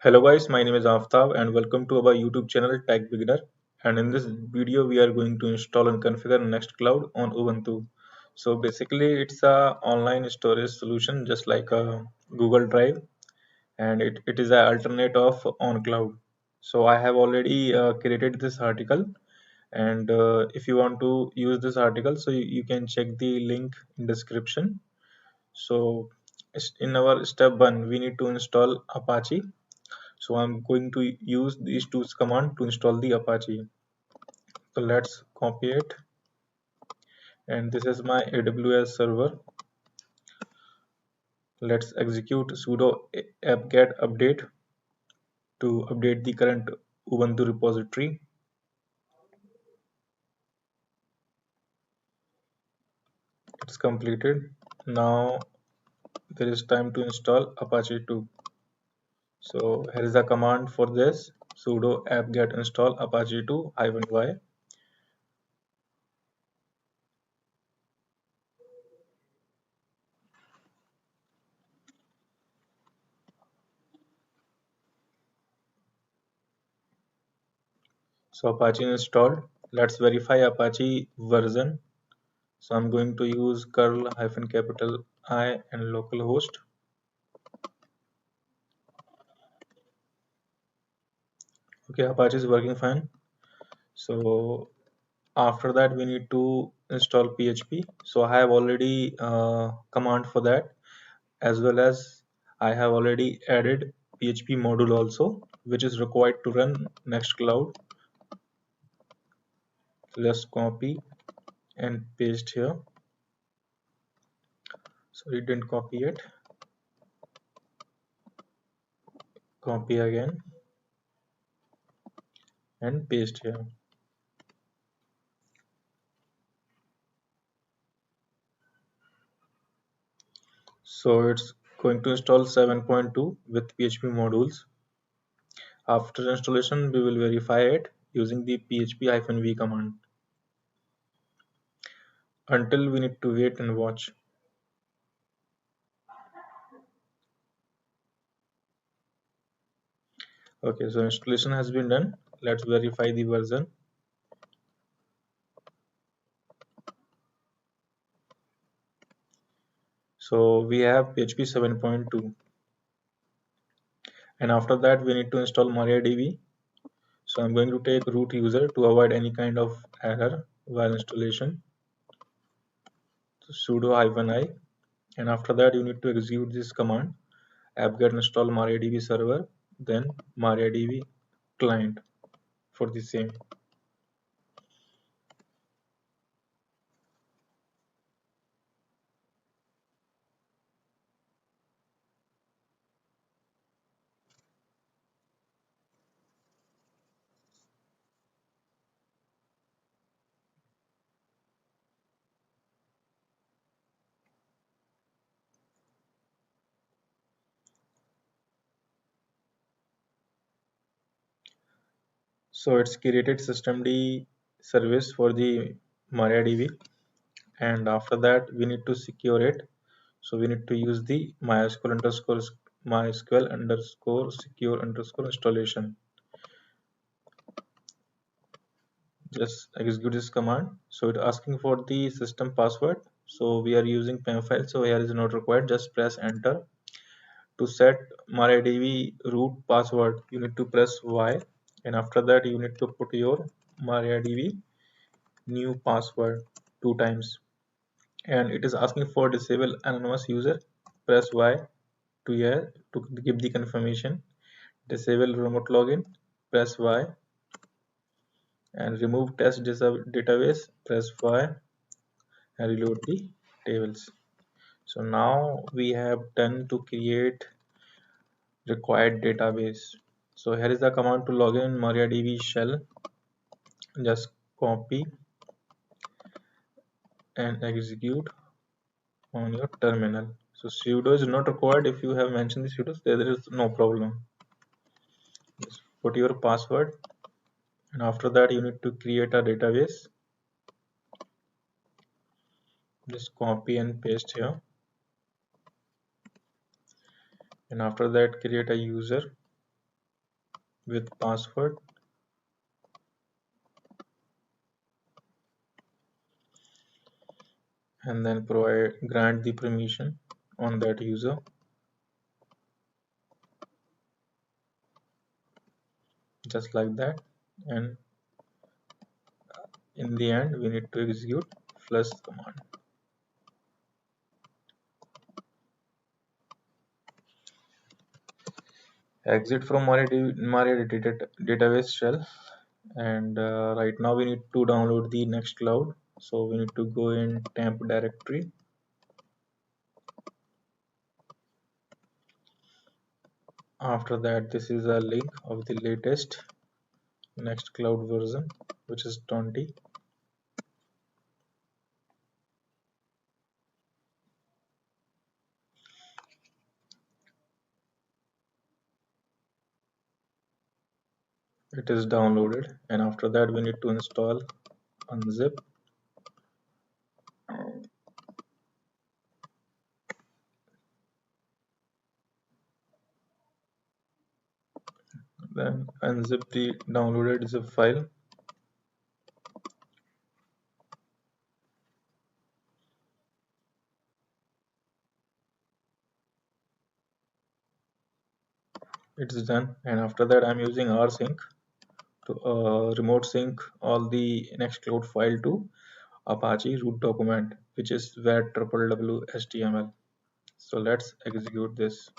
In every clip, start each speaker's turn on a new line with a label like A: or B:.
A: Hello guys, my name is Aftab and welcome to our YouTube channel Tech Beginner. And in this video, we are going to install and configure Nextcloud on Ubuntu. So basically, it's a online storage solution just like a Google Drive, and it is an alternate of OnCloud. So I have already created this article, and if you want to use this article, so you can check the link in description. So in our step one, we need to install Apache. So I'm going to use these two command to install the Apache. So let's copy it, and this is my AWS server. Let's execute sudo apt-get update to update the current Ubuntu repository. It's completed. Now there is time to install Apache 2. So here is the command for this: sudo apt-get install Apache 2 -y. So Apache installed. Let's verify Apache version. So I'm going to use curl -capital I and localhost. Okay, Apache is working fine. So after that, we need to install PHP. So I have already command for that, as well as I have already added PHP module also, which is required to run Nextcloud. So just copy and paste here. So it didn't copy it. Copy again and paste here. So it's going to install 7.2 with PHP modules. After installation, we will verify it using the php-v command. Until we need to wait and watch. Okay, so installation has been done. Let's verify the version. So we have PHP 7.2. And after that, we need to install MariaDB. So I'm going to take root user to avoid any kind of error while installation. So sudo -i. And after that, you need to execute this command: apt-get install MariaDB server, then MariaDB client for the same. So it's created systemd service for the MariaDB, and after that we need to secure it. So we need to use the MySQL underscore secure underscore installation. Just execute this command. So it's asking for the system password. So we are using PEM file, so here is not required. Just press enter. To set MariaDB root password, you need to press Y, and after that you need to put your MariaDB new password 2 times. And it is asking for disable anonymous user. Press Y to here to give the confirmation. Disable remote login. Press Y, and remove test database. Press Y and reload the tables. So now we have done to create required database. So here is the command to log in MariaDB shell. Just copy and execute on your terminal. So sudo is not required. If you have mentioned the sudo, there is no problem. Just put your password, and after that you need to create a database. Just copy and paste here, and after that create a user. with password, and then grant the permission on that user, just like that. And in the end, we need to execute flush command. Exit from MariaDB database shell. And right now we need to download the Nextcloud. So we need to go in temp directory. After that, this is a link of the latest Nextcloud version, which is 20. It is downloaded, and after that we need to install unzip. Then unzip the downloaded zip file. It's done, and after that I'm using rsync to remote sync all the Nextcloud file to Apache root document, which is var HTML. So let's execute this.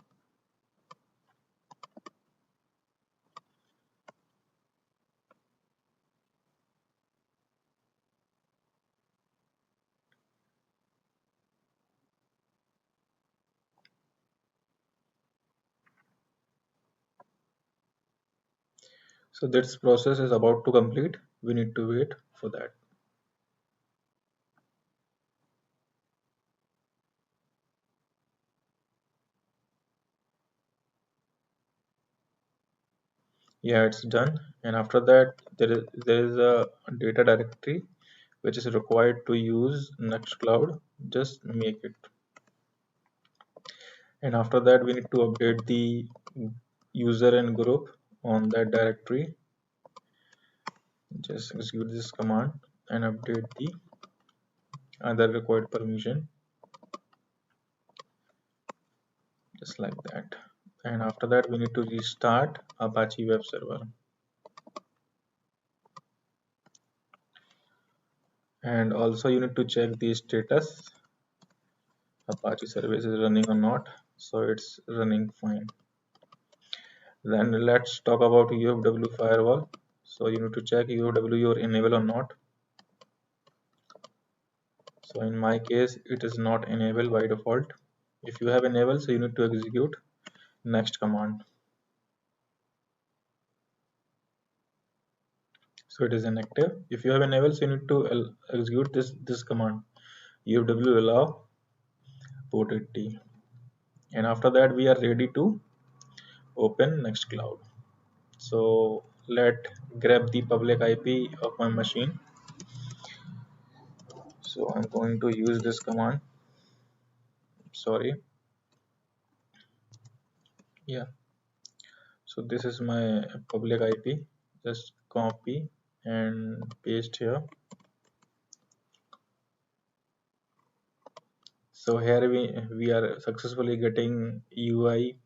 A: So this process is about to complete. We need to wait for that. Yeah, it's done. And after that, there is a data directory which is required to use Nextcloud. Just make it. And after that, we need to update the user and group on that directory. Just execute this command and update the other required permission, just like that. And after that, we need to restart Apache web server. And also you need to check the status, Apache service is running or not. So it's running fine. Then let's talk about UFW firewall. So you need to check UFW your enable or not. So in my case, it is not enabled by default. If you have enabled, so you need to execute next command. So it is inactive. If you have enabled, so you need to execute this command, UFW allow port 80. And after that, we are ready to open Nextcloud. So let grab the public IP of my machine. So I'm going to use this command. Sorry. Yeah. So this is my public IP. Just copy and paste here. So here we are successfully getting UI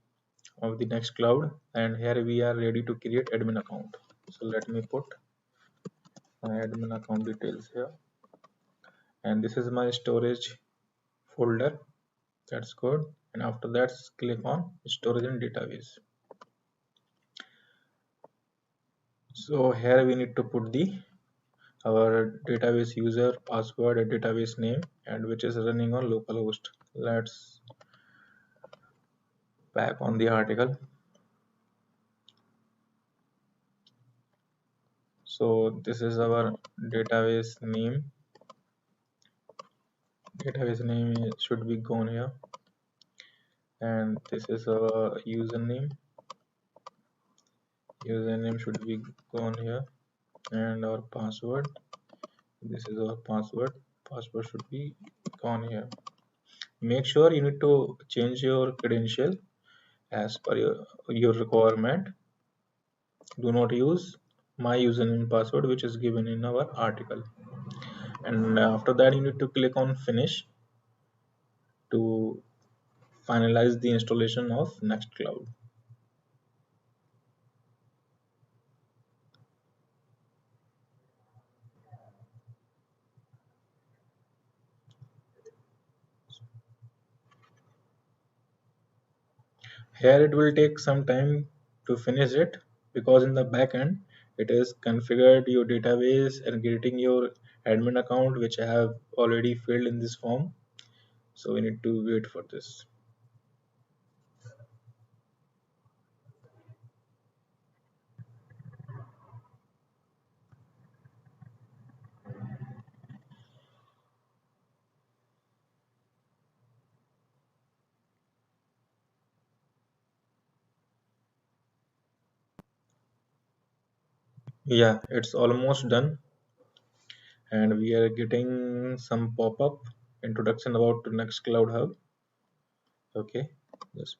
A: of the Nextcloud, and here we are ready to create admin account. So let me put my admin account details here, and this is my storage folder. That's good. And after that, click on storage and database. So here we need to put the our database user, password, and database name, and which is running on localhost. Let's back on the article. So this is our database name. Database name should be gone here, and this is our username. Username should be gone here, and our password. This is our password. Password should be gone here. Make sure you need to change your credential as per your requirement. do not use my username and password which is given in our article. And after that you need to click on finish to finalize the installation of Nextcloud. Here it will take some time to finish it because in the backend it is configured your database and creating your admin account which I have already filled in this form. So we need to wait for this. Yeah, it's almost done and we are getting some pop-up introduction about to Nextcloud Hub. Okay, just